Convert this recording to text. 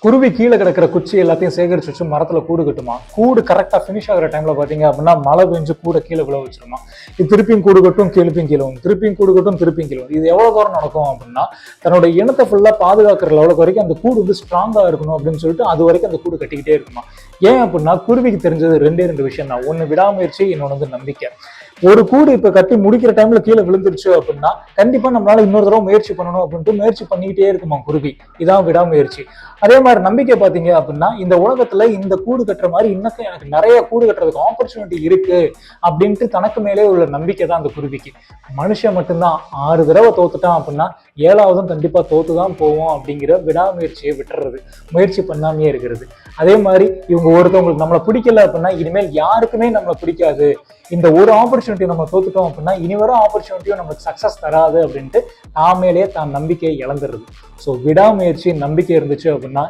குருவி கீழே கிடக்கிற குச்சி எல்லாத்தையும் சேகரிச்சு வச்சு மரத்துல கூடு கட்டுமா. கூடு கரெக்டா ஃபினிஷ் ஆகிற டைம்ல பாத்தீங்க அப்படின்னா மழை பெஞ்சு கூட கீழே விழ வச்சிருமா. இது திருப்பியும் கூடு கட்டும், திருப்பியும் கீழே திருப்பியும் கூடு கட்டும், திருப்பியும் கீழே. இது எவ்வளவு தூரம் நடக்கும் அப்படின்னா, தன்னோட இனத்தை ஃபுல்லா பாதுகாக்கிற லெவலுக்கு வரைக்கும் அந்த கூடு வந்து ஸ்ட்ராங்கா இருக்கணும் அப்படின்னு சொல்லிட்டு அது வரைக்கும் அந்த கூடு கட்டிக்கிட்டே இருக்குமா. ஏன் அப்படின்னா குருவிக்கு தெரிஞ்சது ரெண்டு விஷயம் தான். ஒண்ணு விடாமுயற்சி, இன்னொன்று வந்து நம்பிக்கை. ஒரு கூடு இப்ப கட்டி முடிக்கிற டைம்ல கீழே விழுந்துருச்சு அப்படின்னா கண்டிப்பா நம்மளால இன்னொரு தடவை முயற்சி பண்ணணும் அப்படின்ட்டு முயற்சி பண்ணிக்கிட்டே இருக்குமா குருவி. இதான் விடாமுயற்சி. அதே மாதிரி நம்பிக்கை பாத்தீங்க அப்படின்னா, இந்த உலகத்துல இந்த கூடு கட்டுற மாதிரி இன்னும் எனக்கு நிறைய கூடு கட்டுறதுக்கு ஆப்பர்ச்சுனிட்டி இருக்கு அப்படின்ட்டு தனக்கு மேலே உள்ள நம்பிக்கை தான் அந்த குருவிக்கு. மனுஷன் மட்டும்தான் 6 தடவை தோத்துட்டான் அப்படின்னா 7வதும் கண்டிப்பா தோத்துதான் போவோம் அப்படிங்கிற விடாமுயற்சியை விட்டுறது, முயற்சி பண்ணாமே இருக்கிறது. அதே மாதிரி இவங்க ஒருத்தவங்களுக்கு நம்மளை பிடிக்கல அப்படின்னா இனிமேல் யாருக்குமே நம்மளை பிடிக்காது, இந்த ஒரு ஆப்பர்ச்சுனிட்டி நம்ம தோத்துட்டோம் அப்படின்னா இனி வர ஆப்பர்ச்சுனிட்டியும் நமக்கு சக்சஸ் தராது அப்படின்ட்டு நாமேலேயே தான் நம்பிக்கையை இழந்துருது. ஸோ விடாமுயற்சி, நம்பிக்கை இருந்துச்சு அப்படின்னா